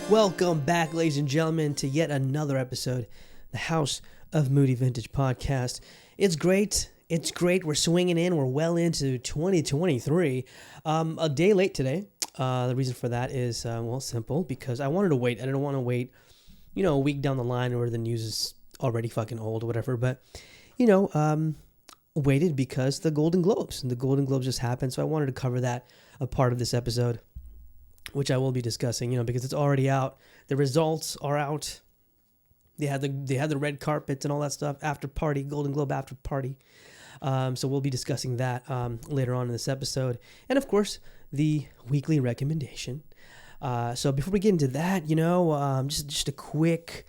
Welcome back, ladies and gentlemen, to yet another episode, the House of Moody Vintage podcast. It's great. It's great. We're swinging in. We're well into 2023. A day late today. The reason for that is, simple, because I wanted to wait. I didn't want to wait, a week down the line where the news is already fucking old or whatever. But, waited because the Golden Globes just happened. So I wanted to cover that, a part of this episode, which I will be discussing, because it's already out. The results are out. They had the red carpets and all that stuff, after party, Golden Globe after party. So we'll be discussing that later on in this episode. And of course, the weekly recommendation. So before we get into that, just a quick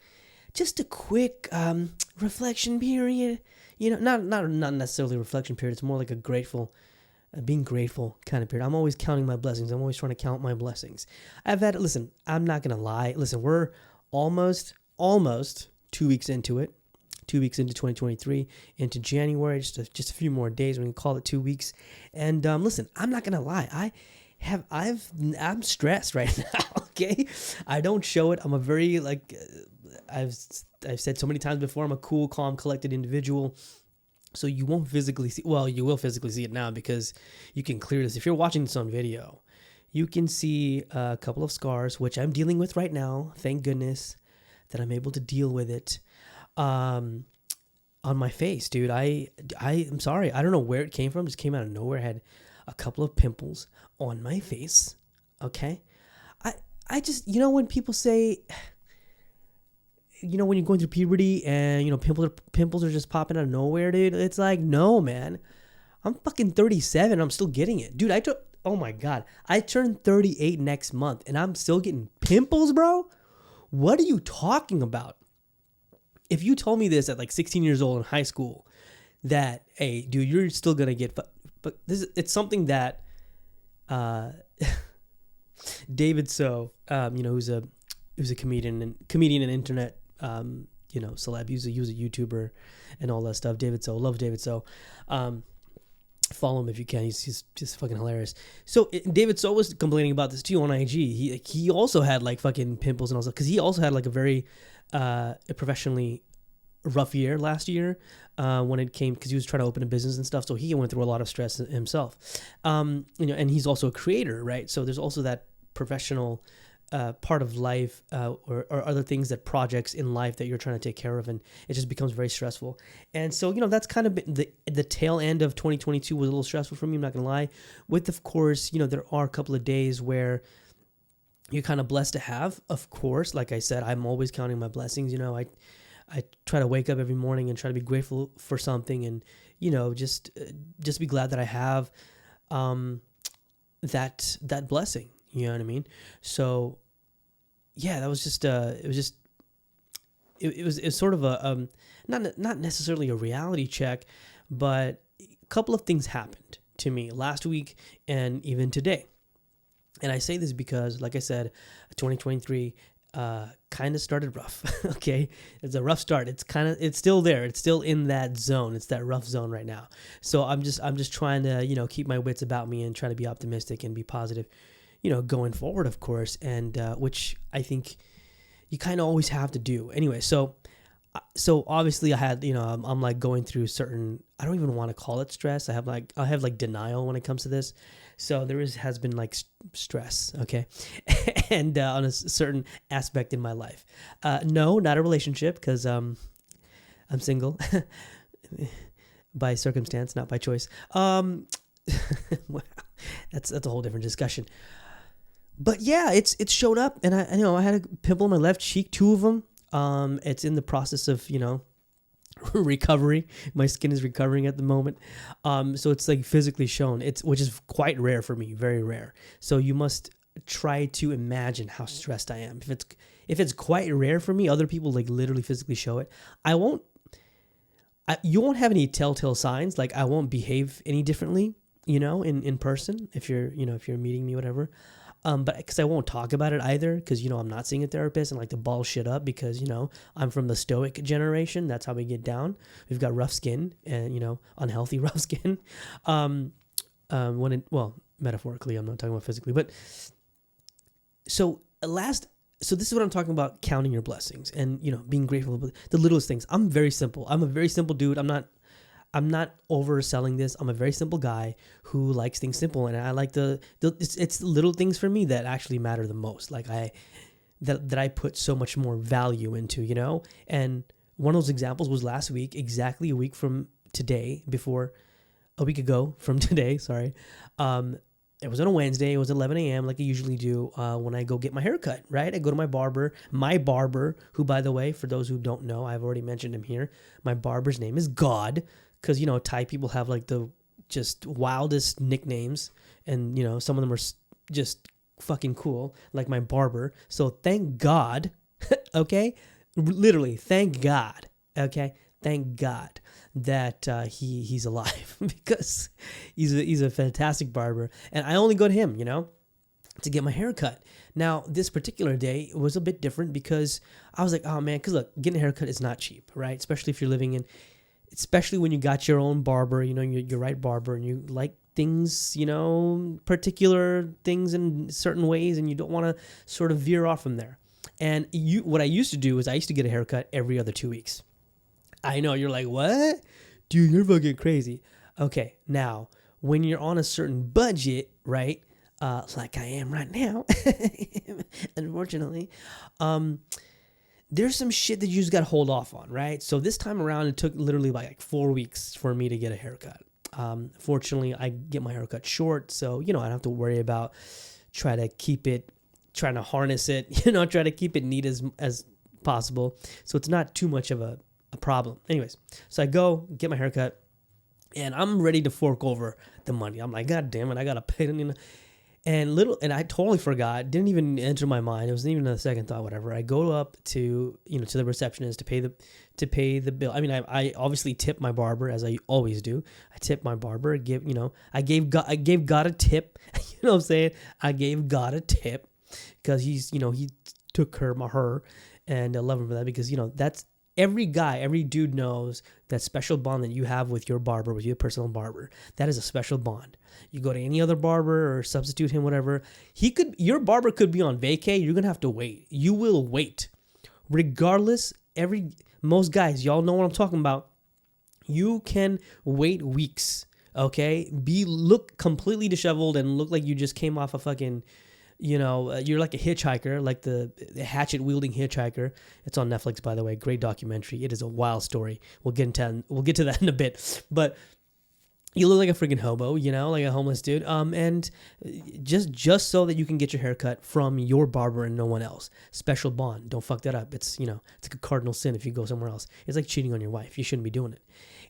reflection period. Not necessarily a reflection period. It's more like a being grateful kind of period. I'm always counting my blessings. I'm always trying to count my blessings. I'm not going to lie. Listen, we're almost 2 weeks into it. 2 weeks into 2023, into January, just a few more days. We can call it 2 weeks. And listen, I'm not going to lie. I'm stressed right now, okay? I don't show it. I'm a very, I've said so many times before, I'm a cool, calm, collected individual. So you won't physically see, you will physically see it now because you can clear this. If you're watching this on video, you can see a couple of scars, which I'm dealing with right now. Thank goodness that I'm able to deal with it on my face, dude. I'm sorry. I don't know where it came from. It just came out of nowhere. I had a couple of pimples on my face, okay? I just, when people say, when you're going through puberty and, pimples are just popping out of nowhere, dude, it's like, no, man. I'm fucking 37. I'm still getting it. Dude, oh my God. I turn 38 next month and I'm still getting pimples, bro? What are you talking about? If you told me this at 16 years old in high school, that, hey, dude, you're still going to get, but it's something that David So, who's a comedian and internet, celeb. He was a YouTuber and all that stuff. David So, love David So. Follow him if you can. He's just fucking hilarious. So David So was complaining about this too on IG. He also had fucking pimples and all stuff because he also had a very professionally rough year last year when it came, because he was trying to open a business and stuff. So he went through a lot of stress himself. And he's also a creator, right? So there's also that professional part of life or other things, that projects in life that you're trying to take care of, and it just becomes very stressful. And so, that's kind of been the tail end of 2022 was a little stressful for me, I'm not gonna lie. With, of course, there are a couple of days where you're kind of blessed to have, of course. Like I said, I'm always counting my blessings. I try to wake up every morning and try to be grateful for something, and just be glad that I have that blessing. You know what I mean? So yeah, that was just it was sort of a not necessarily a reality check, but a couple of things happened to me last week and even today. And I say this because, like I said, 2023 kind of started rough. Okay, it's a rough start. It's still there. It's still in that zone. It's that rough zone right now. So I'm just trying to keep my wits about me and try to be optimistic and be positive, going forward, of course, and which I think you kind of always have to do. Anyway, so obviously I had, I'm going through certain, I don't even want to call it stress. I have denial when it comes to this. So there has been stress, okay, and on a certain aspect in my life. No, not a relationship, because I'm single by circumstance, not by choice. Wow, that's a whole different discussion. But yeah, it's showed up, and I had a pimple on my left cheek, 2 of them. It's in the process of recovery. My skin is recovering at the moment. So it's physically shown. Which is quite rare for me, very rare. So you must try to imagine how stressed I am. If it's quite rare for me, other people literally physically show it. You won't have any telltale signs. I won't behave any differently, in person if you're meeting me, whatever. But because I won't talk about it either, because, I'm not seeing a therapist and to ball shit up because, I'm from the stoic generation. That's how we get down. We've got rough skin and, unhealthy rough skin. Metaphorically, I'm not talking about physically, but so So this is what I'm talking about, counting your blessings and, being grateful for the littlest things. I'm very simple. I'm a very simple dude. I'm not overselling this. I'm a very simple guy who likes things simple, and I like it's little things for me that actually matter the most. Like that I put so much more value into, And one of those examples was last week, exactly a week from today, a week ago from today, sorry. It was on a Wednesday. It was 11 a.m. like I usually do when I go get my hair cut, right? I go to my barber, who, by the way, for those who don't know, I've already mentioned him here. My barber's name is God, because, Thai people have like the just wildest nicknames, and, some of them are just fucking cool, like my barber. So thank God, okay? Literally, thank God, okay? Thank God that he's alive because he's a fantastic barber, and I only go to him, to get my hair cut. Now, this particular day was a bit different because I was like, oh man, because look, getting a haircut is not cheap, right? Especially when you got your own barber, your right barber, and you like things, particular things in certain ways, and you don't want to sort of veer off from there. And what I used to do is I used to get a haircut every other 2 weeks. I know, you're like, what? Dude, you're fucking crazy. Okay, now, when you're on a certain budget, right, like I am right now, unfortunately, there's some shit that you just got to hold off on, right? So this time around, it took literally like 4 weeks for me to get a haircut. Fortunately, I get my haircut short, so, I don't have to worry about trying to harness it, try to keep it neat as possible. So it's not too much of a problem. Anyways, so I go get my haircut, and I'm ready to fork over the money. I'm like, God damn it, I gotta pay them. And I totally forgot. Didn't even enter my mind. It wasn't even a second thought. Whatever. I go up to to the receptionist to pay the bill. I mean, I obviously tip my barber, as I always do. I tip my barber. I gave God a tip. You know what I'm saying? I gave God a tip because he took her, and I love him for that because that's. Every dude knows that special bond that you have with your barber, with your personal barber. That is a special bond. You go to any other barber or substitute him, whatever. Your barber could be on vacay. You're going to have to wait. You will wait. Regardless, most guys, y'all know what I'm talking about. You can wait weeks, okay? Look completely disheveled and look like you just came off a fucking... you're like a hitchhiker, like the hatchet-wielding hitchhiker. It's on Netflix, by the way. Great documentary. It is a wild story. We'll get to that in a bit. But you look like a freaking hobo, like a homeless dude. And just so that you can get your hair cut from your barber and no one else. Special bond. Don't fuck that up. It's it's like a cardinal sin if you go somewhere else. It's like cheating on your wife. You shouldn't be doing it.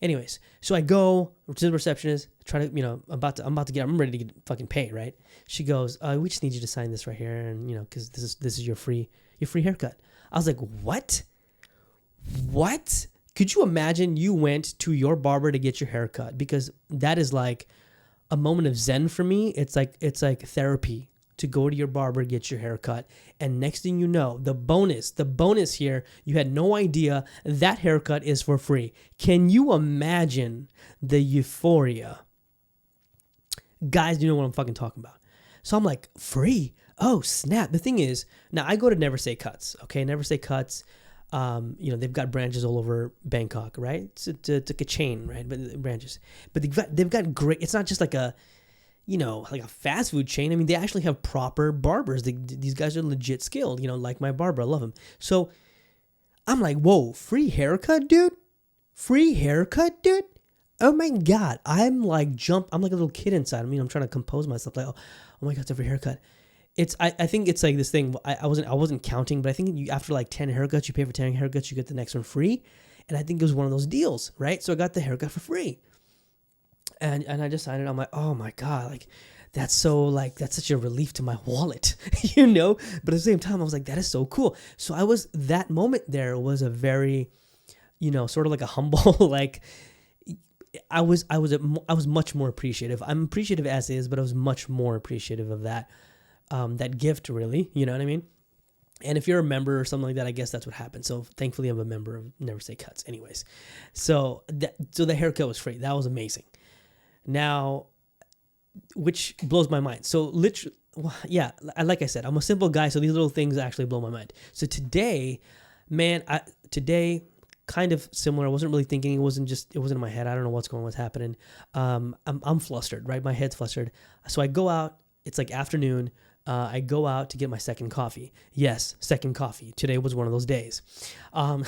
Anyways, so I go to the receptionist, try to, I'm ready to get fucking paid, right? She goes, we just need you to sign this right here, and because this is your free haircut. I was like, what? What? Could you imagine you went to your barber to get your haircut? Because that is like a moment of zen for me. It's like therapy to go to your barber, get your haircut. And next thing you know, the bonus here, you had no idea that haircut is for free. Can you imagine the euphoria? Guys, you know what I'm fucking talking about. So I'm like, free? Oh, snap. The thing is, now I go to Never Say Cuts, okay? Never Say Cuts. They've got branches all over Bangkok, right? It's like a chain, right? But branches. But they've got great, it's not just like a fast food chain. I mean, they actually have proper barbers. These guys are legit skilled, like my barber. I love him. So I'm like, whoa, free haircut, dude? Free haircut, dude? Oh my God. I'm like a little kid inside. I mean, I'm trying to compose myself. Like, oh my God, it's a free haircut. I think it's like this thing. I wasn't counting, but I think after like 10 haircuts, you pay for 10 haircuts, you get the next one free. And I think it was one of those deals, right? So I got the haircut for free. And I just signed it. I'm like, oh my God, like that's such a relief to my wallet, But at the same time, I was like, that is so cool. So that moment there was a very, sort of like a humble, like I was much more appreciative. I'm appreciative as is, but I was much more appreciative of that gift, really. You know what I mean? And if you're a member or something like that, I guess that's what happened. So thankfully, I'm a member of Never Say Cuts. Anyways, so the haircut was free. That was amazing. Now, which blows my mind. So literally, well, yeah, like I said, I'm a simple guy, so these little things actually blow my mind. So today, man, today kind of similar. I wasn't really thinking. It wasn't in my head. I don't know what's happening. I'm flustered, right? My head's flustered. So I go out. It's like afternoon. I go out to get my second coffee. Yes, second coffee. Today was one of those days. So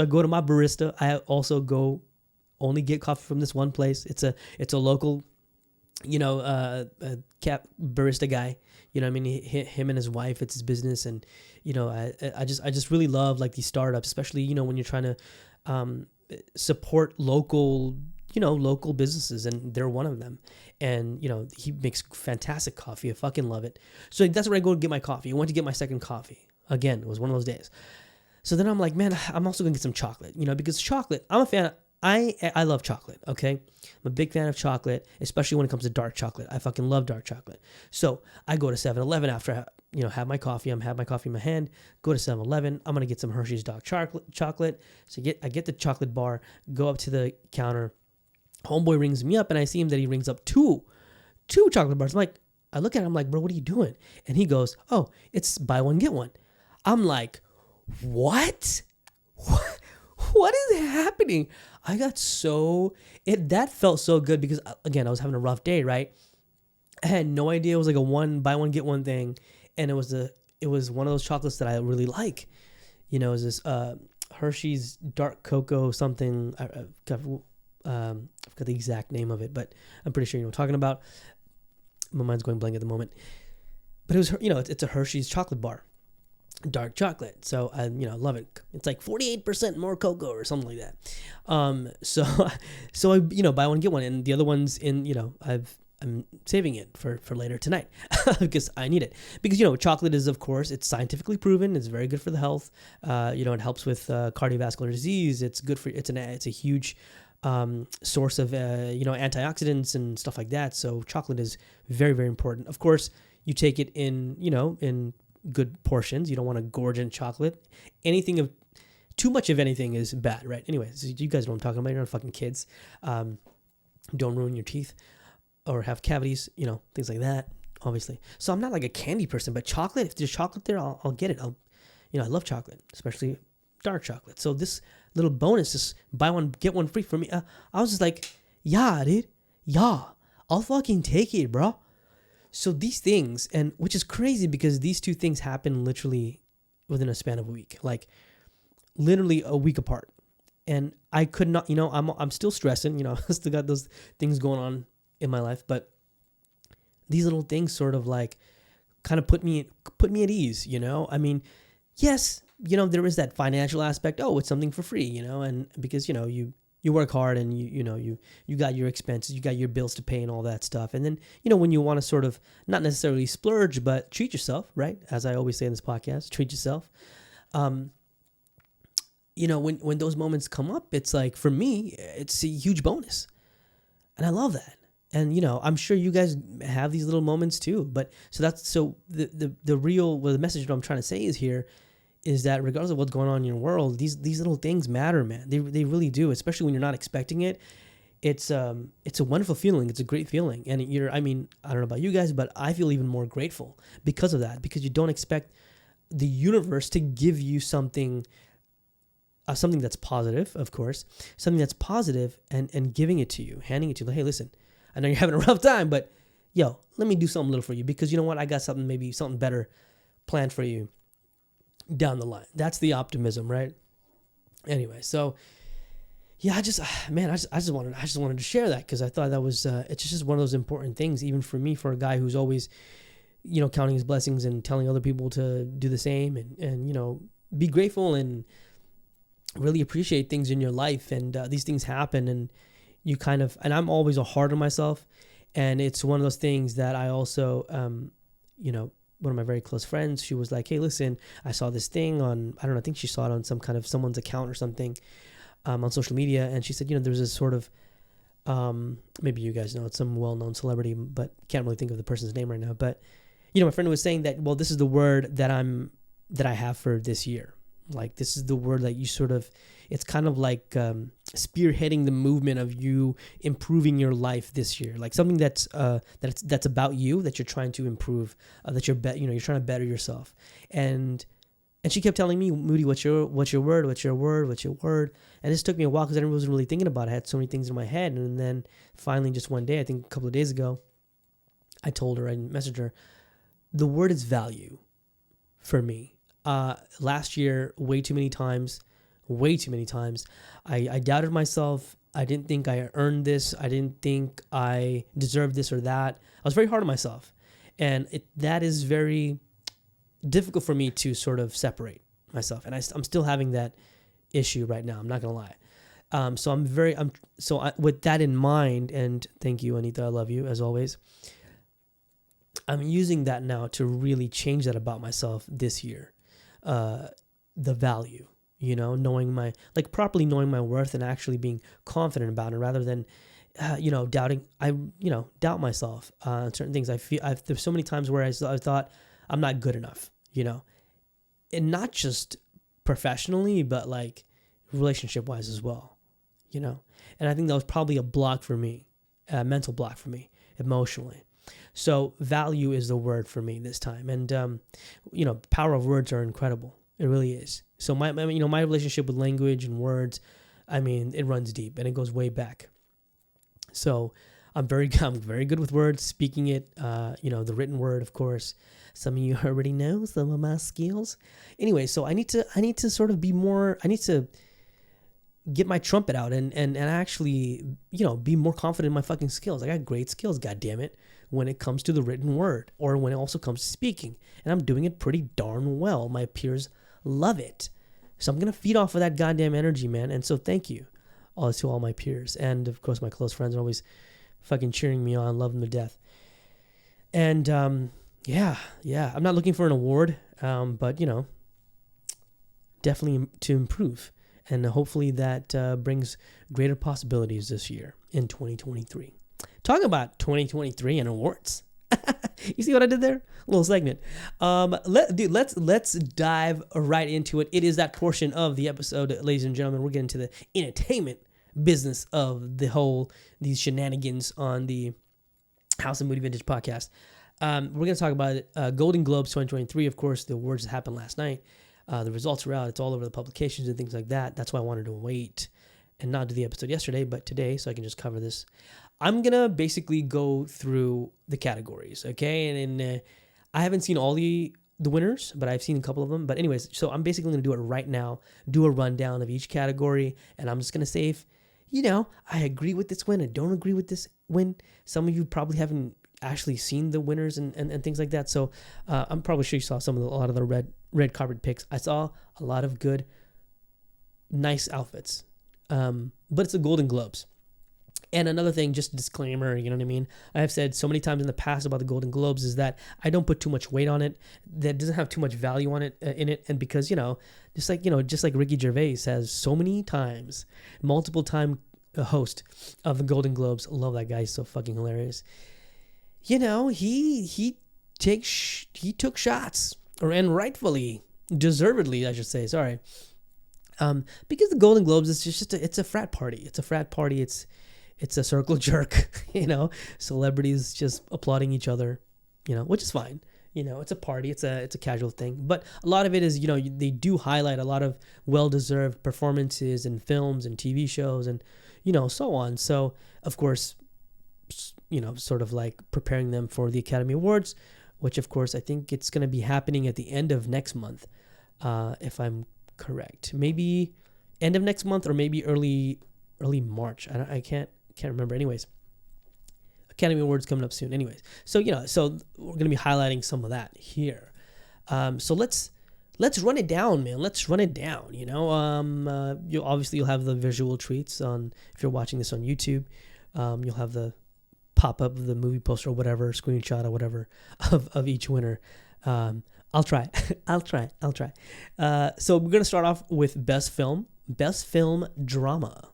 I go to my barista. I also go only get coffee from this one place. It's a local, cap barista guy. You know what I mean? Him and his wife, it's his business. And, I just really love like these startups, especially, when you're trying to support local businesses, and they're one of them. And, he makes fantastic coffee. I fucking love it. So that's where I go to get my coffee. I went to get my second coffee. Again, it was one of those days. So then I'm like, man, I'm also going to get some chocolate, because chocolate, I'm a fan of, I love chocolate, okay? I'm a big fan of chocolate, especially when it comes to dark chocolate. I fucking love dark chocolate. So I go to 7-Eleven after I have my coffee. Have my coffee in my hand. Go to 7-Eleven. I'm gonna get some Hershey's dark chocolate. So I get the chocolate bar. Go up to the counter. Homeboy rings me up, and I see him that he rings up two chocolate bars. I look at him, I'm like, bro, what are you doing? And he goes, oh, it's buy one get one. I'm like, what? What is happening? I got that felt so good because, again, I was having a rough day, right? I had no idea it was like a buy one get one thing, and it was one of those chocolates that I really like. It was this Hershey's dark cocoa something. I forgot the exact name of it, but I'm pretty sure you know what I'm talking about. My mind's going blank at the moment. But it was, it's a Hershey's chocolate bar. Dark chocolate. So I love it. It's like 48% more cocoa or something like that. So I buy one get one, and the other one's in, I'm saving it for later tonight because I need it. Because chocolate is, of course, it's scientifically proven. It's very good for the health. It helps with cardiovascular disease. It's good for it's a huge source of antioxidants and stuff like that. So chocolate is very, very important. Of course, you take it in good portions. You don't want to gorge in chocolate. Too much of anything is bad, right? Anyways, you guys know what I'm talking about. You're not fucking kids. Don't ruin your teeth or have cavities, things like that, obviously. So I'm not like a candy person, but chocolate, if there's chocolate there, I'll get it. I love chocolate, especially dark chocolate. So this little bonus, this buy one, get one free for me. I was just like, yeah, dude. Yeah, I'll fucking take it, bro. So these things, and which is crazy because these two things happen literally within a span of a week, like literally a week apart. And I could not, I'm still stressing, I still got those things going on in my life, but these little things sort of like kind of put me at ease, I mean, yes, there is that financial aspect. Oh, it's something for free, and because, you work hard and you got your expenses, you got your bills to pay and all that stuff. And then, when you want to sort of not necessarily splurge, but treat yourself, right? As I always say in this podcast, treat yourself. When those moments come up, it's like, for me, it's a huge bonus. And I love that. And, I'm sure you guys have these little moments too. But the message that I'm trying to say is that regardless of what's going on in your world, these little things matter, man. They really do, especially when you're not expecting it. It's a wonderful feeling. It's a great feeling. And I don't know about you guys, but I feel even more grateful because of that, because you don't expect the universe to give you something that's positive, of course, something that's positive and giving it to you, handing it to you. Like, hey, listen, I know you're having a rough time, but yo, let me do something little for you because you know what? I got maybe something better planned for you down the line. That's the optimism, right? Anyway, so yeah, I just wanted to share that because I thought that was it's just one of those important things, even for me, for a guy who's always, counting his blessings and telling other people to do the same and be grateful and really appreciate things in your life. And these things happen, and you and I'm always hard on myself, and it's one of those things that I also one of my very close friends, she was like, hey, listen, I saw this thing on, I don't know, I think she saw it on some kind of someone's account or something on social media. And she said, there's this sort of, maybe you guys know, it's some well-known celebrity, but can't really think of the person's name right now. But, my friend was saying that, well, this is the word that I have for this year. Like, this is the word that you sort of, it's kind of like spearheading the movement of you improving your life this year, like something that's about you, that you're trying to improve, that you're trying to better yourself. And she kept telling me, Moody, what's your word? What's your word? What's your word? And this took me a while because I wasn't really thinking about it. I had so many things in my head. And then finally, just one day, I think a couple of days ago, I told her, I messaged her, the word is value for me. Last year, way too many times, I doubted myself. I didn't think I earned this. I didn't think I deserved this or that. I was very hard on myself. And that is very difficult for me to sort of separate myself, and I'm still having that issue right now. I'm not gonna lie. So with that in mind, and thank you, Anita, I love you as always. I'm using that now to really change that about myself this year. The value, properly knowing my worth and actually being confident about it, rather than doubting. I doubt myself on certain things. There's so many times where I thought I'm not good enough, and not just professionally, but like relationship wise as well, and I think that was probably a block for me, a mental block for me emotionally. So value is the word for me this time. And, power of words are incredible. It really is. So my relationship with language and words, it runs deep and it goes way back. So I'm very good with words, speaking it, the written word, of course. Some of you already know some of my skills. Anyway, so I need to sort of be more, I need to get my trumpet out and actually, be more confident in my fucking skills. I got great skills, goddammit, when it comes to the written word, or when it also comes to speaking. And I'm doing it pretty darn well. My peers love it. So I'm going to feed off of that goddamn energy, man. And so thank you to all my peers. And of course, my close friends are always fucking cheering me on, love them to death. And yeah, I'm not looking for an award, but definitely to improve. And hopefully that brings greater possibilities this year in 2023. Talking about 2023 and awards. You see what I did there? A little segment. Let's dive right into it. It is that portion of the episode, ladies and gentlemen. We're getting to the entertainment business of these shenanigans on the House of Moody Vintage podcast. We're going to talk about Golden Globes 2023. Of course, the awards that happened last night. The results are out. It's all over the publications and things like that. That's why I wanted to wait and not do the episode yesterday, but today, so I can just cover this. I'm going to basically go through the categories, okay? And I haven't seen all the winners, but I've seen a couple of them. But anyways, so I'm basically going to do it right now, do a rundown of each category, and I'm just going to say if, I agree with this win, I don't agree with this win. Some of you probably haven't actually seen the winners and things like that. So I'm probably sure you saw a lot of the red carpet picks. I saw a lot of good, nice outfits. But it's the Golden Globes. And another thing, just a disclaimer, you know what I mean? I have said so many times in the past about the Golden Globes is that I don't put too much weight on it. That doesn't have too much value on it in it. And because, just like Ricky Gervais has so many times, multiple time host of the Golden Globes. Love that guy. He's so fucking hilarious. He took shots, and rightfully, deservedly, I should say. Sorry. Because the Golden Globes is just it's a frat party. It's a frat party. It's a circle jerk, celebrities just applauding each other, which is fine. It's a party. It's a casual thing. But a lot of it is, they do highlight a lot of well-deserved performances in films and TV shows and, so on. So, of course, sort of like preparing them for the Academy Awards, which, of course, I think it's going to be happening at the end of next month, if I'm correct. Maybe end of next month or maybe early March. I can't remember. Anyways, Academy Awards coming up soon. Anyways, so so we're gonna be highlighting some of that here. So let's run it down, man. Let's run it down. You'll have the visual treats on if you're watching this on YouTube. You'll have the pop up of the movie poster or whatever, screenshot or whatever of each winner. I'll try. So we're gonna start off with best film drama.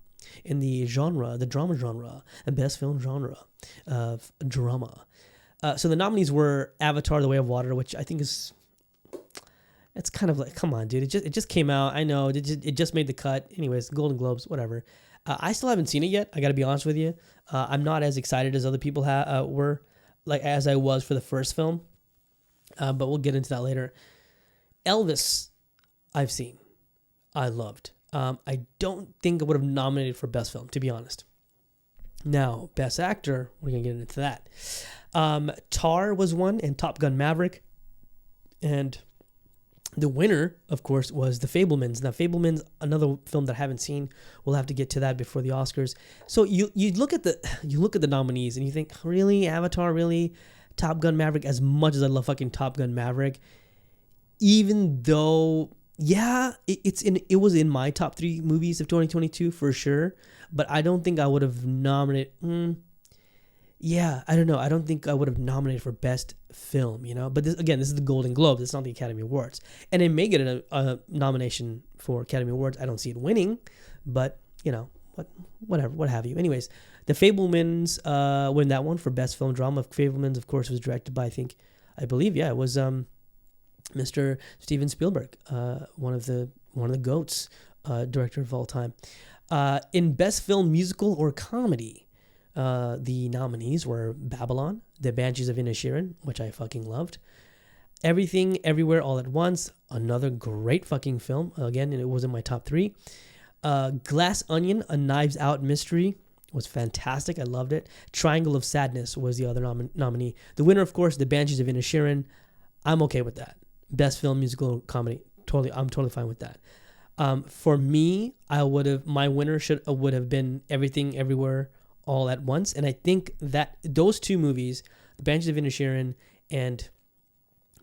In the drama genre, the best film genre of drama. So the nominees were Avatar: The Way of Water, which I think it's kind of like, come on, dude, it just came out. I know it just made the cut. Anyways, Golden Globes, whatever. I still haven't seen it yet. I got to be honest with you. I'm not as excited as other people were, like as I was for the first film. But we'll get into that later. Elvis, I've seen. I loved. I don't think I would have nominated for Best Film, to be honest. Now, Best Actor, we're going to get into that. Tar was one, and Top Gun Maverick. And the winner, of course, was The Fabelmans. Now, Fabelmans, another film that I haven't seen. We'll have to get to that before the Oscars. So you look at the nominees and you think, really, Avatar, really, Top Gun Maverick. As much as I love fucking Top Gun Maverick, even though, yeah, it was in my top 3 movies of 2022 for sure. But I don't think I would have nominated. Yeah, I don't know. I don't think I would have nominated for Best Film, you know. But this is the Golden Globes. It's not the Academy Awards. And it may get a nomination for Academy Awards. I don't see it winning, but, you know, whatever, what have you. Anyways, The Fabelmans win that one for Best Film Drama. Fabelmans, of course, was directed by, I believe, it was Mr. Steven Spielberg, one of the GOATs, director of all time. In Best Film Musical or Comedy, the nominees were Babylon, The Banshees of Inisherin, which I fucking loved. Everything, Everywhere, All at Once, another great fucking film. Again, it was in my top 3. Glass Onion, A Knives Out Mystery, was fantastic. I loved it. Triangle of Sadness was the other nominee. The winner, of course, The Banshees of Inisherin. I'm okay with that. Best Film Musical or Comedy, I'm totally fine with that. For me, my winner would have been Everything, Everywhere, All at Once. And I think that those 2 movies, The Banshees of Inisherin and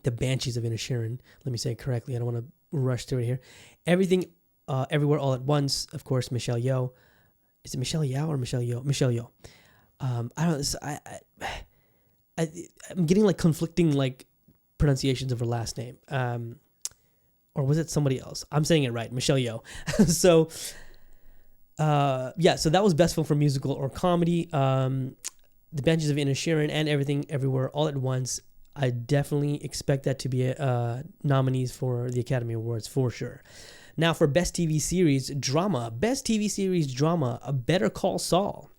The Banshees of Inisherin, let me say it correctly. I don't want to rush through it here. Everything, Everywhere, All at Once, of course, Michelle Yeoh. Is it Michelle Yeoh or Michelle Yeoh? Michelle Yeoh. I don't know. I'm getting like conflicting like pronunciations of her last name. Or was it somebody else? I'm saying it right, Michelle Yeoh. So so that was Best Film for Musical or Comedy. The Banshees of Inisherin and Everything, Everywhere, All at Once. I definitely expect that to be nominees for the Academy Awards for sure. Now for Best TV Series Drama. Best TV Series Drama, A Better Call Saul,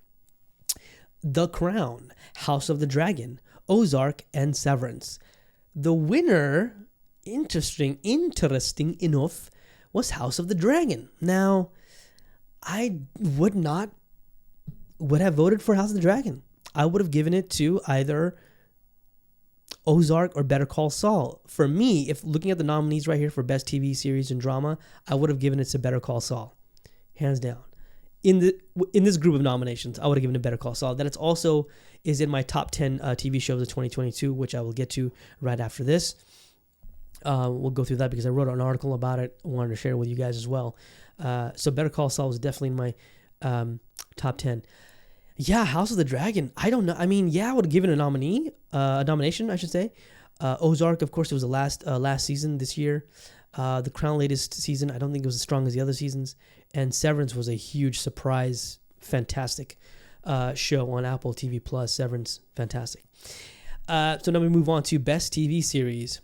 The Crown, House of the Dragon, Ozark, and Severance. The winner, interesting enough, was House of the Dragon. Now, I would have voted for House of the Dragon. I would have given it to either Ozark or Better Call Saul. For me, if looking at the nominees right here for Best TV Series and Drama, I would have given it to Better Call Saul, hands down. In this group of nominations, I would have given it Better Call Saul. That it's also is in my top 10 TV shows of 2022, which I will get to right after this. We'll go through that because I wrote an article about it. I wanted to share it with you guys as well. So Better Call Saul was definitely in my top 10. Yeah, House of the Dragon. I don't know. I mean, yeah, I would have given a nomination, I should say. Ozark, of course, it was the last season this year. The Crown latest season, I don't think it was as strong as the other seasons. And Severance was a huge surprise, fantastic show on Apple TV Plus. Severance, fantastic. So now we move on to Best TV Series.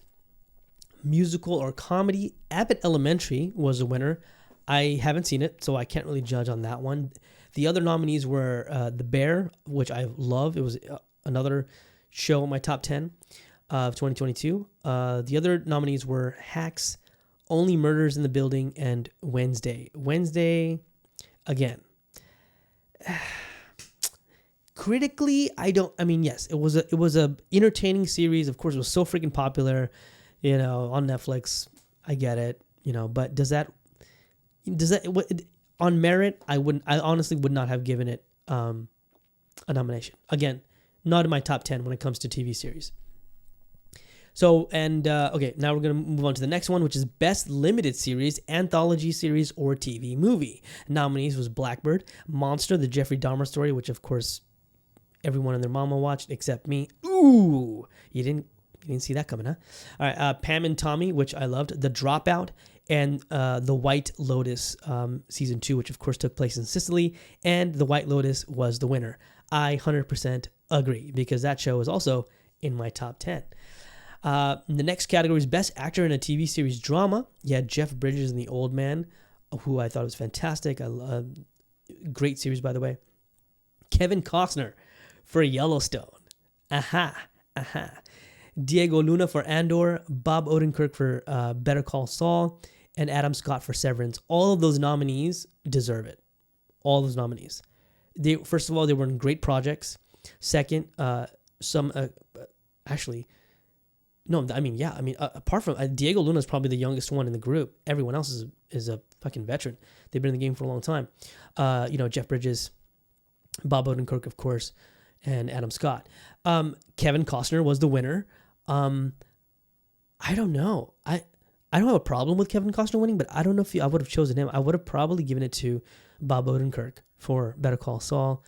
Musical or Comedy. Abbott Elementary was a winner. I haven't seen it, so I can't really judge on that one. The other nominees were The Bear, which I love. It was another show in my top 10 of 2022. The other nominees were Hacks, Only Murders in the Building, and Wednesday. Wednesday, again. Critically, yes, it was a entertaining series. Of course, it was so freaking popular, on Netflix. I get it, but does that on merit? I honestly would not have given it a nomination. Again, not in my top 10 when it comes to TV series. So, okay, now we're going to move on to the next one, which is Best Limited Series, Anthology Series, or TV Movie. Nominees was Blackbird, Monster, the Jeffrey Dahmer story, which, of course, everyone and their mama watched except me. Ooh, you didn't see that coming, huh? All right, Pam and Tommy, which I loved, The Dropout, and The White Lotus Season 2, which, of course, took place in Sicily, and The White Lotus was the winner. I 100% agree, because that show is also in my top 10. The next category is Best Actor in a TV Series Drama. You had Jeff Bridges in The Old Man, who I thought was fantastic. Great series, by the way. Kevin Costner for Yellowstone. Aha. Diego Luna for Andor. Bob Odenkirk for Better Call Saul. And Adam Scott for Severance. All of those nominees deserve it. All those nominees. First of all, they were in great projects. Second, apart from Diego Luna is probably the youngest one in the group. Everyone else is a fucking veteran. They've been in the game for a long time. Jeff Bridges, Bob Odenkirk, of course, and Adam Scott. Kevin Costner was the winner. I don't know. I don't have a problem with Kevin Costner winning, but I don't know if I would have chosen him. I would have probably given it to Bob Odenkirk for Better Call Saul.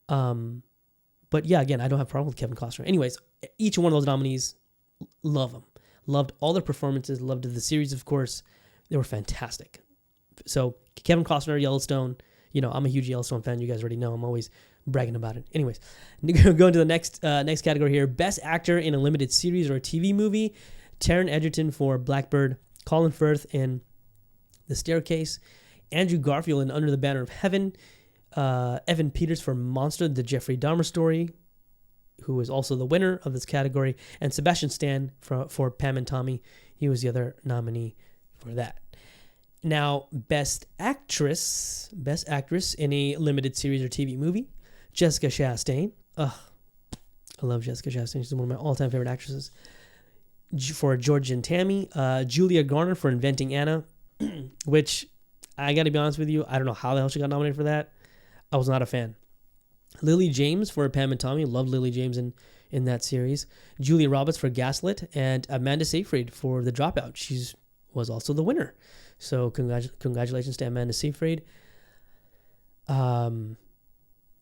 But yeah, again, I don't have a problem with Kevin Costner. Anyways, each one of those nominees, love them. Loved all their performances. Loved the series, of course. They were fantastic. So Kevin Costner, Yellowstone. I'm a huge Yellowstone fan. You guys already know. I'm always bragging about it. Anyways, going to the next category here. Best Actor in a Limited Series or a TV Movie. Taron Egerton for Blackbird, Colin Firth in The Staircase, Andrew Garfield in Under the Banner of Heaven, Evan Peters for Monster, the Jeffrey Dahmer story, who is also the winner of this category, and Sebastian Stan for Pam and Tommy. He was the other nominee for that. Now, Best Actress in a Limited Series or TV Movie, Jessica Chastain. Ugh, I love Jessica Chastain. She's one of my all-time favorite actresses. For George and Tammy, Julia Garner for Inventing Anna, which I got to be honest with you, I don't know how the hell she got nominated for that. I was not a fan. Lily James for Pam and Tommy, loved Lily James in that series. Julia Roberts for Gaslit, and Amanda Seyfried for The Dropout. She was also the winner. So congratulations to Amanda Seyfried. Yeah,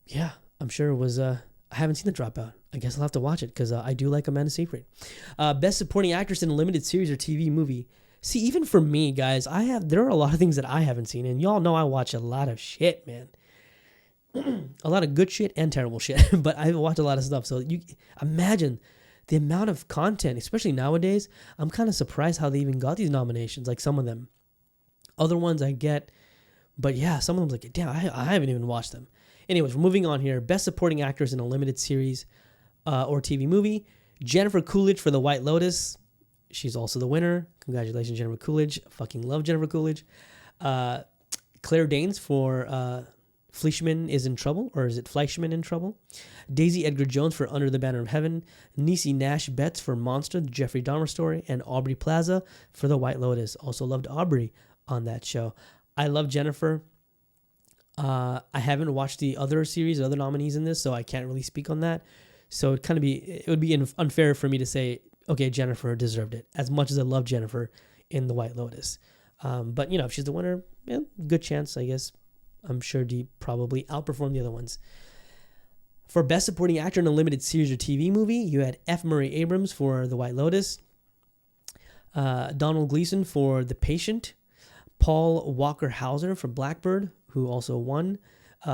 I'm sure it was. I haven't seen The Dropout. I guess I'll have to watch it because I do like Amanda Seyfried. Best Supporting Actress in a Limited Series or TV Movie. See, even for me, guys, there are a lot of things that I haven't seen, and y'all know I watch a lot of shit, man. A lot of good shit and terrible shit, but I watch a lot of stuff. So you imagine the amount of content, especially nowadays. I'm kind of surprised how they even got these nominations. Like some of them, other ones I get, but yeah, some of them's like, damn, I haven't even watched them. Anyways, we're moving on here. Best Supporting Actress in a Limited Series or TV Movie. Jennifer Coolidge for The White Lotus. She's also the winner. Congratulations, Jennifer Coolidge. I fucking love Jennifer Coolidge. Claire Danes for Fleischman is in Trouble, or is it Fleischman in Trouble? Daisy Edgar Jones for Under the Banner of Heaven. Niecy Nash Betts for Monster, the Jeffrey Dahmer story. And Aubrey Plaza for The White Lotus. Also loved Aubrey on that show. I love Jennifer. I haven't watched the other series, other nominees in this, so I can't really speak on that. So it would be unfair for me to say, okay, Jennifer deserved it, as much as I love Jennifer in The White Lotus. But, if she's the winner, good chance, I guess. I'm sure she probably outperformed the other ones. For Best Supporting Actor in a Limited Series or TV Movie, you had F. Murray Abrams for The White Lotus, Donald Gleason for The Patient, Paul Walker Hauser for Blackbird, who also won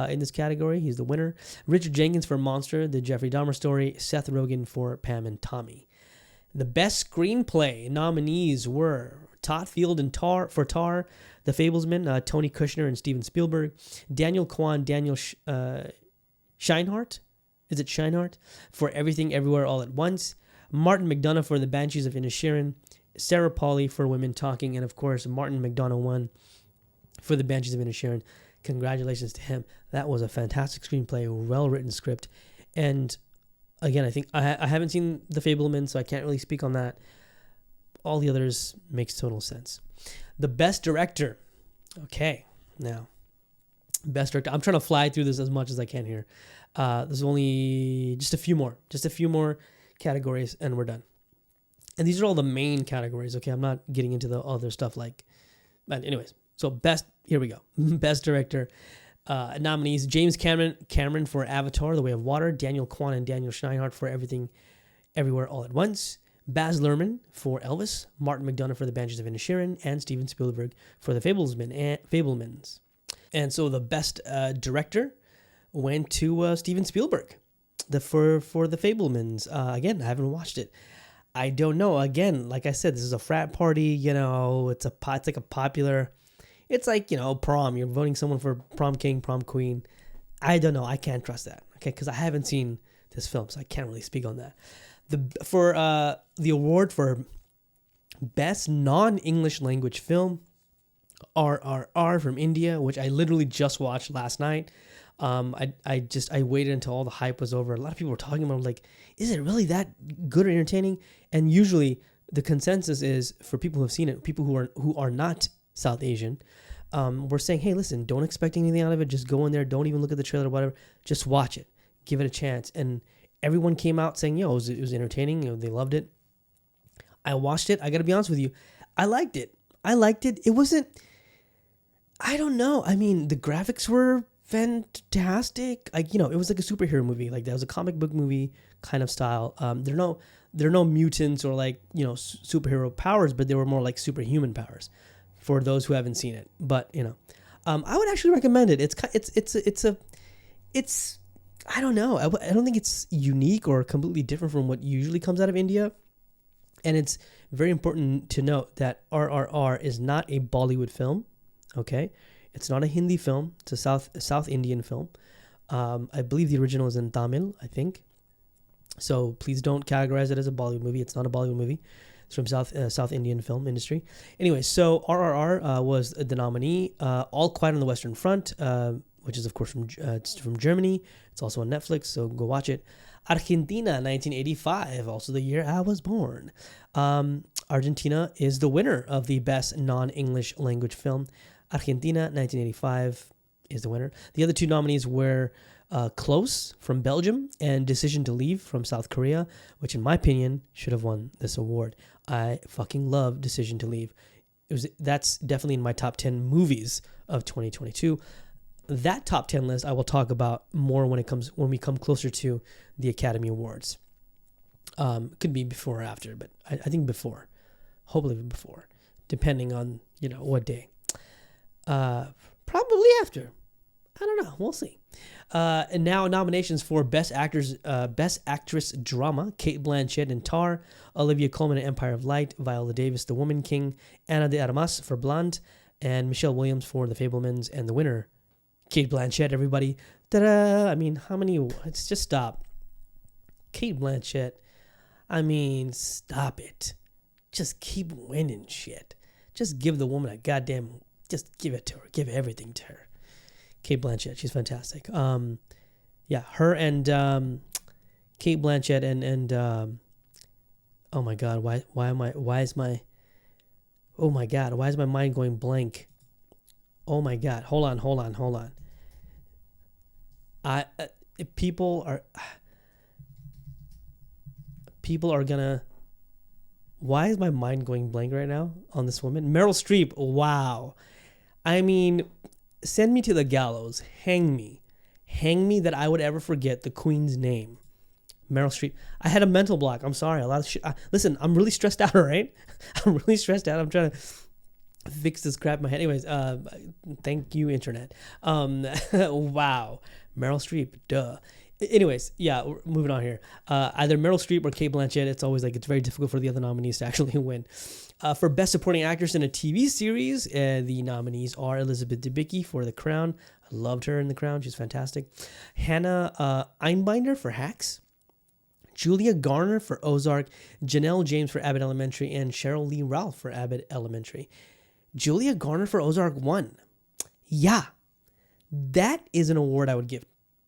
in this category. He's the winner. Richard Jenkins for Monster, the Jeffrey Dahmer story. Seth Rogen for Pam and Tommy. The Best Screenplay nominees were Todd Field and Tar, The Fablesman, Tony Kushner and Steven Spielberg, Daniel Kwan, Daniel Scheinhardt, is it Scheinhardt, for Everything Everywhere All at Once, Martin McDonagh for The Banshees of Inisherin, Sarah Polley for Women Talking, and of course Martin McDonagh won for The Banshees of Inisherin. Congratulations to him. That was a fantastic screenplay, well-written script, and again, I think I haven't seen The Fableman, so I can't really speak on that. All the others makes total sense. The Best Director. Okay, now, Best Director. I'm trying to fly through this as much as I can here. There's only just a few more categories, and we're done. And these are all the main categories, okay? I'm not getting into the other stuff but anyways. So here we go. Best Director. Nominees: James Cameron for Avatar: The Way of Water, Daniel Kwan and Daniel Scheinhardt for Everything Everywhere All at Once, Baz Luhrmann for Elvis, Martin McDonagh for The Banshees of Inisherin, and Steven Spielberg for The Fablemans. And so the Best Director went to Steven Spielberg for The Fablemans. Again, I haven't watched it. I don't know. Again, like I said, this is a frat party. It's like a popular. It's like, prom. You're voting someone for prom king, prom queen. I don't know. I can't trust that. Okay, because I haven't seen this film, so I can't really speak on that. The award for best non-English language film, RRR from India, which I literally just watched last night. I waited until all the hype was over. A lot of people were talking about it, like, is it really that good or entertaining? And usually the consensus is, for people who have seen it, people who are not South Asian, we're saying, hey, listen, don't expect anything out of it. Just go in there. Don't even look at the trailer or whatever. Just watch it. Give it a chance. And everyone came out saying, it was entertaining. They loved it. I watched it. I got to be honest with you. I liked it. It wasn't, I don't know. I mean, the graphics were fantastic. Like, it was like a superhero movie. Like, that was a comic book movie kind of style. There are no mutants or like, superhero powers, but they were more like superhuman powers for those who haven't seen it. But, I would actually recommend it. It's I don't know. I don't think it's unique or completely different from what usually comes out of India. And it's very important to note that RRR is not a Bollywood film. Okay. It's not a Hindi film. It's a South Indian film. I believe the original is in Tamil, I think. So please don't categorize it as a Bollywood movie. It's not a Bollywood movie. It's from South Indian film industry. Anyway, so RRR was the nominee. All Quiet on the Western Front, which is of course from Germany. It's also on Netflix, so go watch it. Argentina, 1985, also the year I was born. Argentina is the winner of the best non-English language film. Argentina, 1985 is the winner. The other two nominees were Close from Belgium and Decision to Leave from South Korea, which in my opinion should have won this award. I fucking love Decision to Leave. That's definitely in my top 10 movies of 2022. That top 10 list I will talk about more when we come closer to the Academy Awards. Could be before or after, but I think before. Hopefully before, depending on what day. Probably after. I don't know. We'll see. And now nominations for Best Actress Drama: Cate Blanchett in Tar, Olivia Colman in Empire of Light, Viola Davis, The Woman King, Ana de Armas for Blonde, and Michelle Williams for The Fabelmans. And the winner, Cate Blanchett, everybody. Ta-da! I mean, how many? Let's just stop. Cate Blanchett. I mean, stop it. Just keep winning shit. Just give the woman a goddamn. Just give it to her. Give everything to her. Cate Blanchett, she's fantastic. Her and Cate Blanchett and oh my god, why is my mind going blank? Oh my god, hold on. People are gonna. Why is my mind going blank right now on this woman? Meryl Streep. Wow. I mean, send me to the gallows. Hang me that I would ever forget the queen's name. Meryl Streep. I had a mental block. I'm sorry. A lot of shit. Listen, I'm really stressed out, all right? I'm really stressed out. I'm trying to fix this crap in my head. Anyways, thank you, internet. Wow. Meryl Streep. Duh. Anyways, yeah, we're moving on here. Either Meryl Streep or Cate Blanchett. It's always it's very difficult for the other nominees to actually win. For Best Supporting Actress in a TV Series, the nominees are Elizabeth Debicki for The Crown. I loved her in The Crown. She's fantastic. Hannah Einbinder for Hacks. Julia Garner for Ozark. Janelle James for Abbott Elementary. And Cheryl Lee Ralph for Abbott Elementary. Julia Garner for Ozark won. Yeah, that is an award I would give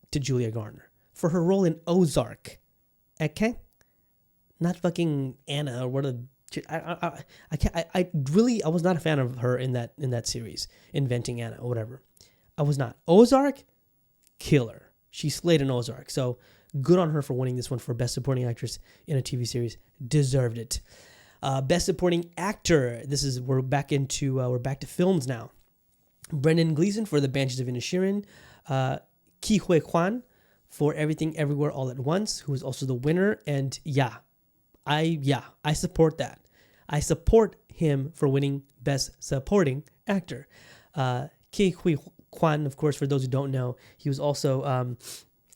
to Julia Garner for her role in Ozark. Okay? Not fucking Anna or what a... I was not a fan of her in that series, Inventing Anna or whatever. I was not. Ozark, killer. She slayed in Ozark. So good on her for winning this one for Best Supporting Actress in a TV Series. Deserved it. Best Supporting Actor. We're back to films now. Brendan Gleeson for The Banshees of Inisherin. Ke Huy Quan for Everything Everywhere All at Once, who is also the winner. And I support that. I support him for winning Best Supporting Actor. Ke Huy Quan, of course, for those who don't know, he was also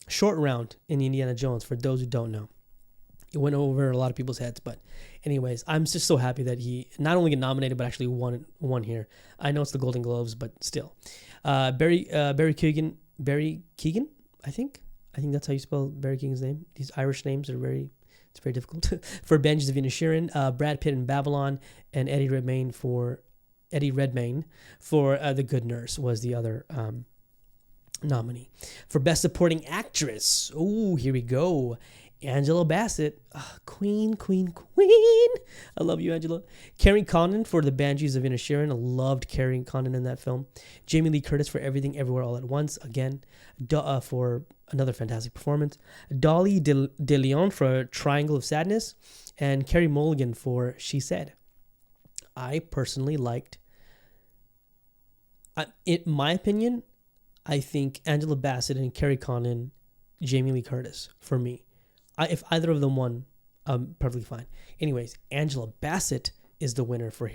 Short Round in Indiana Jones, for those who don't know. It went over a lot of people's heads, but anyways, I'm just so happy that he not only get nominated but actually won here. I know it's the Golden Globes, but still. Barry Keoghan, I think that's how you spell Barry Keoghan's name. These Irish names are it's very difficult. For Banshees of Inisherin, Brad Pitt in Babylon, and Eddie Redmayne for The Good Nurse was the other nominee. For Best Supporting Actress, oh, here we go. Angela Bassett, queen. I love you, Angela. Carrie Condon for The Banshees of Inisherin. I loved Carrie Condon in that film. Jamie Lee Curtis for Everything Everywhere All at Once, again, for another fantastic performance. Dolly De Leon for Triangle of Sadness, and Carey Mulligan for She Said. I personally liked, in my opinion, I think Angela Bassett and Carrie Condon, Jamie Lee Curtis for me. If either of them won, perfectly fine. Anyways, Angela Bassett is the winner for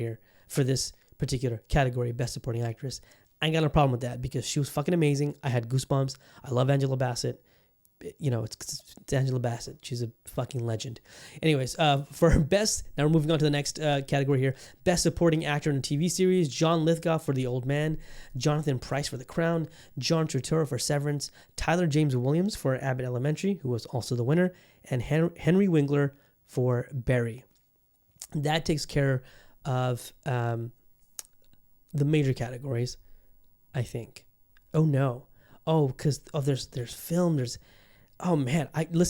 this particular category, Best Supporting Actress. I ain't got no problem with that because she was fucking amazing. I had goosebumps. I love Angela Bassett. You know, it's Angela Bassett. She's a fucking legend. Anyways, for best, now we're moving on to the next category here. Best Supporting Actor in a TV Series, John Lithgow for The Old Man, Jonathan Pryce for The Crown, John Turturro for Severance, Tyler James Williams for Abbott Elementary, who was also the winner, and Henry Winkler for Barry. That takes care of the major categories, I think. Oh no. Oh, because there's film, there's... Oh man, I don't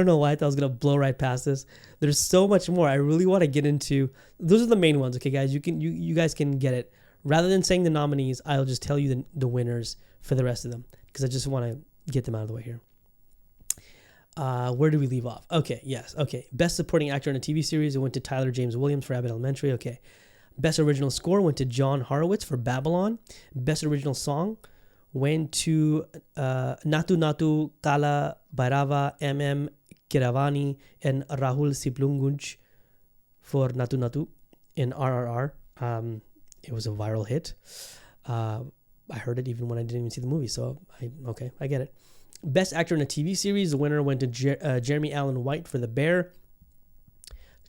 know why I thought I was gonna blow right past this. There's so much more. I really want to get into. Those are the main ones, okay, guys. You guys can get it. Rather than saying the nominees, I'll just tell you the winners for the rest of them because I just want to get them out of the way here. Where do we leave off? Okay, yes, okay. Best Supporting Actor in a TV Series, it went to Tyler James Williams for Abbott Elementary. Okay. Best Original Score went to John Horowitz for Babylon. Best Original Song went to Natu Natu Kala Bhairava Kiravani and Rahul Siplungunj for Natu Natu in RRR. It was a viral hit. I heard it even when I didn't even see the movie, so I get it. Best Actor in a TV Series, the winner went to Jeremy Allen White for The Bear.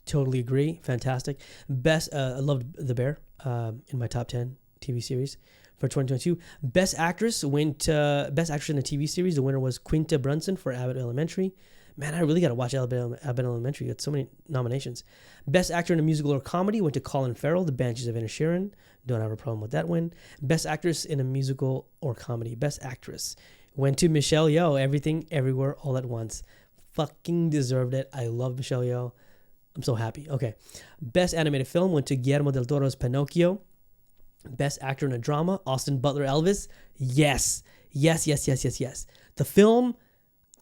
Totally agree. Fantastic. I loved The Bear in my top 10 TV series for 2022. Best Actress Best Actress in a TV Series. The winner was Quinta Brunson for Abbott Elementary. Man, I really got to watch Abbott Elementary. Got so many nominations. Best Actor in a Musical or Comedy went to Colin Farrell, The Banshees of Inisherin. Don't have a problem with that win. Best Actress in a Musical or Comedy. Best Actress went to Michelle Yeoh, Everything Everywhere All at Once. Fucking deserved it. I love Michelle Yeoh. I'm so happy. Okay. Best Animated Film went to Guillermo del Toro's Pinocchio. Best Actor in a Drama, Austin Butler Elvis. Yes. The film,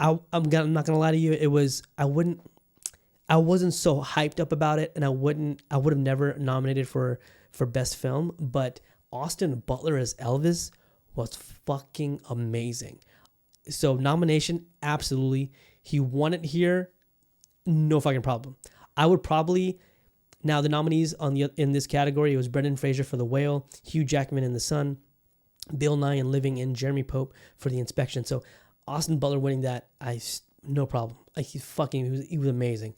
I'm not going to lie to you, I wasn't so hyped up about it, and I would have never nominated for Best Film, but Austin Butler as Elvis was fucking amazing. So nomination, absolutely. He won it here, no fucking problem. I would probably... Now, the nominees in this category, it was Brendan Fraser for The Whale, Hugh Jackman in The Sun, Bill Nye in Living, and Jeremy Pope for The Inspection. So, Austin Butler winning that, no problem. He was amazing.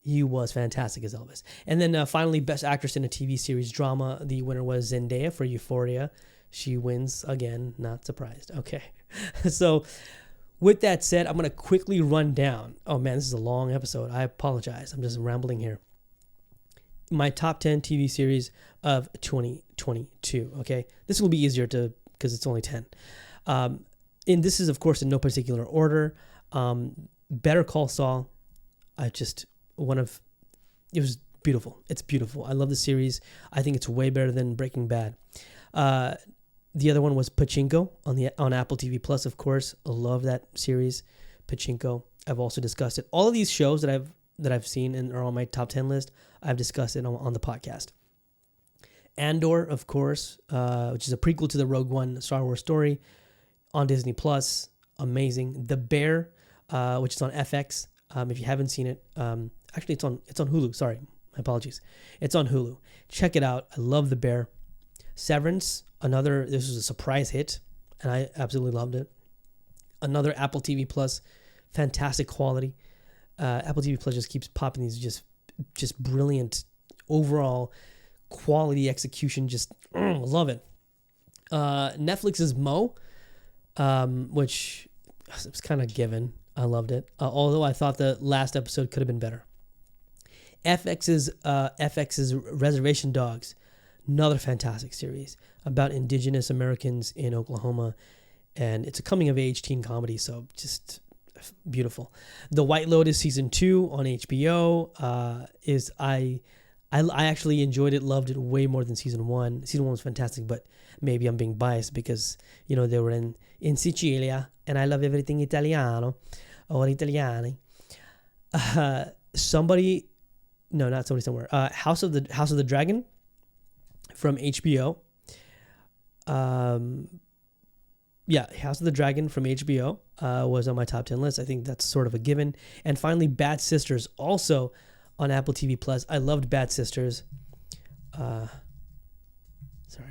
He was fantastic as Elvis. And then finally, Best Actress in a TV Series Drama. The winner was Zendaya for Euphoria. She wins again, not surprised. Okay. So, with that said, I'm going to quickly run down. Oh man, this is a long episode. I apologize. I'm just rambling here. My top 10 TV series of 2022. Okay, this will be easier because it's only 10. And this is, of course, in no particular order. Better Call Saul. It was beautiful. It's beautiful. I love the series. I think it's way better than Breaking Bad. The other one was Pachinko on Apple TV Plus, of course. I love that series, Pachinko. I've also discussed it. All of these shows that I've seen and are on my top 10 list, I've discussed it on the podcast. Andor, of course, which is a prequel to the Rogue One Star Wars story on Disney Plus. Amazing. The Bear, which is on FX. If you haven't seen it, actually it's on Hulu. Sorry, my apologies. It's on Hulu. Check it out. I love The Bear. Severance, this was a surprise hit, and I absolutely loved it. Another Apple TV Plus, fantastic quality. Apple TV Plus just keeps popping these just brilliant overall quality execution. Just love it. Netflix's Mo, which was kind of given. I loved it, although I thought the last episode could have been better. FX's Reservation Dogs, another fantastic series about Indigenous Americans in Oklahoma, and it's a coming-of-age teen comedy, so just beautiful. The White Lotus season 2 on HBO I actually enjoyed it, loved it way more than season 1. Season 1 was fantastic, but maybe I'm being biased because they were in Sicilia, and I love everything Italiano or Italiani. Somebody somewhere. House of the Dragon from HBO. House of the Dragon from HBO was on my top 10 list. I think that's sort of a given. And finally, Bad Sisters, also on Apple TV Plus. I loved Bad Sisters. Sorry,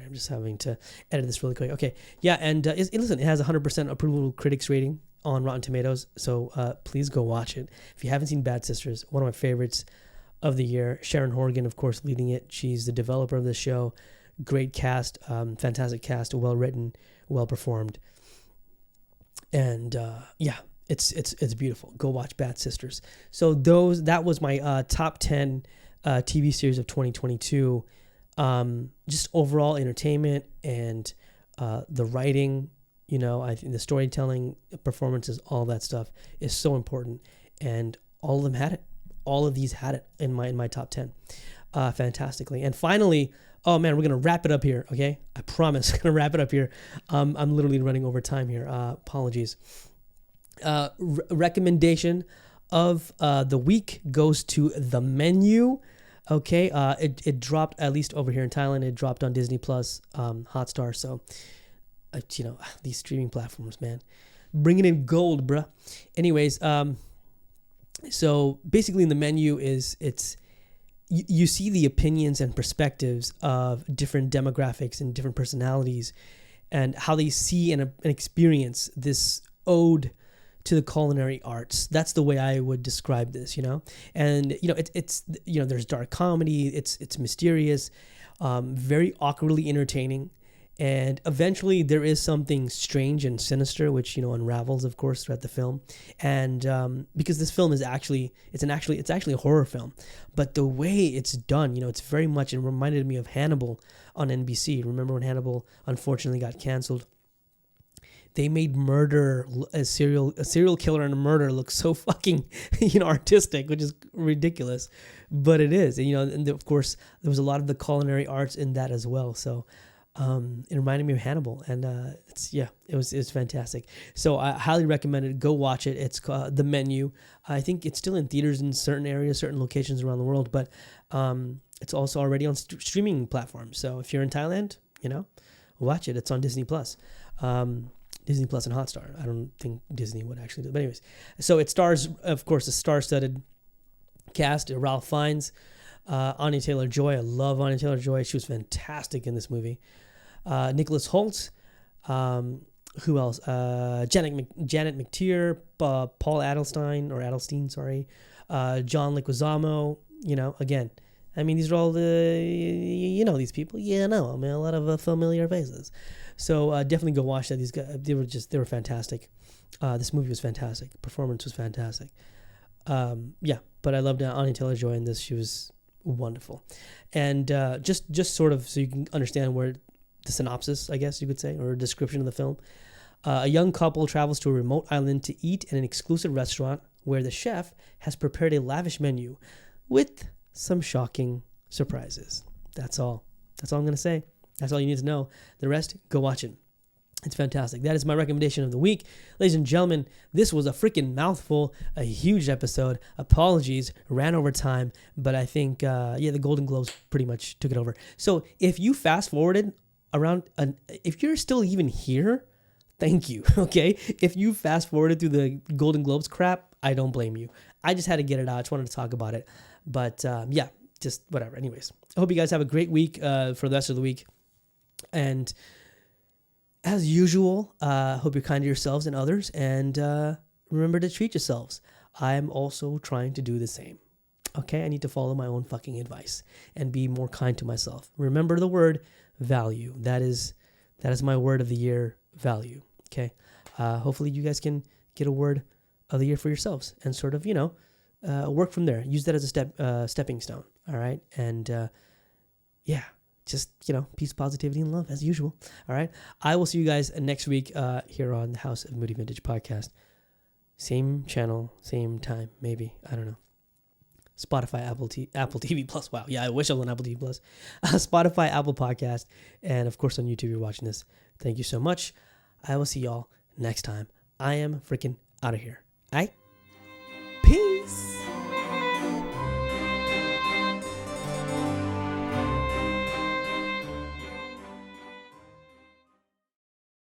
I'm just having to edit this really quick. Okay, yeah, and listen, it has 100% approval critics rating on Rotten Tomatoes, so please go watch it. If you haven't seen Bad Sisters, one of my favorites of the year. Sharon Horgan, of course, leading it. She's the developer of the show. Great cast, fantastic cast, well written, well performed, and it's beautiful. Go watch Bad Sisters. So that was my top 10 TV series of 2022. Just overall entertainment and the writing, I think the storytelling, performances, all that stuff is so important, and all of them had it. All of these had it in my top 10 fantastically. And finally, oh man, we're going to wrap it up here, okay? I promise, going to wrap it up here. I'm literally running over time here. Apologies. Recommendation of the week goes to The Menu, okay? It dropped, at least over here in Thailand, it dropped on Disney Plus, Hotstar. So, these streaming platforms, man. Bringing in gold, bruh. Anyways, so basically in The Menu you see the opinions and perspectives of different demographics and different personalities and how they see and experience this ode to the culinary arts. That's the way I would describe this, and it's there's dark comedy, it's mysterious, very awkwardly entertaining. And eventually there is something strange and sinister, which, unravels, of course, throughout the film. And because this film is actually a horror film. But the way it's done, it's very much, it reminded me of Hannibal on NBC. Remember when Hannibal unfortunately got canceled? They made murder, a serial killer and a murder look so fucking, artistic, which is ridiculous. But it is. And of course, there was a lot of the culinary arts in that as well. So it reminded me of Hannibal, and it was fantastic. So I highly recommend it. Go watch it. It's The Menu. I think it's still in theaters in certain areas, certain locations around the world, but it's also already on streaming platforms. So if you're in Thailand, watch it. It's on Disney Plus. Disney Plus and Hotstar. I don't think Disney would actually do it. But anyways, so it stars, of course, a star-studded cast. Ralph Fiennes, Anya Taylor-Joy. I love Anya Taylor-Joy. She was fantastic in this movie. Nicholas Hoult. Who else? Janet McTeer, Paul Adelstein, sorry. John Leguizamo. Again, I mean, these are all these people. Yeah, no, I mean, a lot of familiar faces. So definitely go watch that. These guys, they were fantastic. This movie was fantastic. Performance was fantastic. But I loved Anya Taylor-Joy in this. She was wonderful. And just sort of so you can understand where the synopsis, I guess you could say, or a description of the film. A young couple travels to a remote island to eat in an exclusive restaurant where the chef has prepared a lavish menu with some shocking surprises. That's all. That's all I'm going to say. That's all you need to know. The rest, go watch it. It's fantastic. That is my recommendation of the week. Ladies and gentlemen, this was a freaking mouthful, a huge episode. Apologies, ran over time, but I think, the Golden Globes pretty much took it over. So if you fast forwarded if you're still even here, thank you, okay? If you fast forwarded through the Golden Globes crap, I don't blame you. I just had to get it out. I just wanted to talk about it. But just whatever. Anyways, I hope you guys have a great week for the rest of the week. And as usual, hope you're kind to yourselves and others. And remember to treat yourselves. I'm also trying to do the same. Okay, I need to follow my own fucking advice and be more kind to myself. Remember the word value. That is my word of the year, value. Okay, hopefully you guys can get a word of the year for yourselves and sort of, work from there. Use that as a stepping stone. All right, and yeah, just peace, positivity, and love as usual. All right, I will see you guys next week here on the House of Moody Vintage podcast. Same channel, same time, maybe. I don't know. Spotify, Apple TV Plus. Wow. Yeah, I wish I was on Apple TV Plus. Spotify, Apple Podcast, and of course on YouTube you're watching this. Thank you so much. I will see y'all next time. I am freaking out of here. All right? Peace.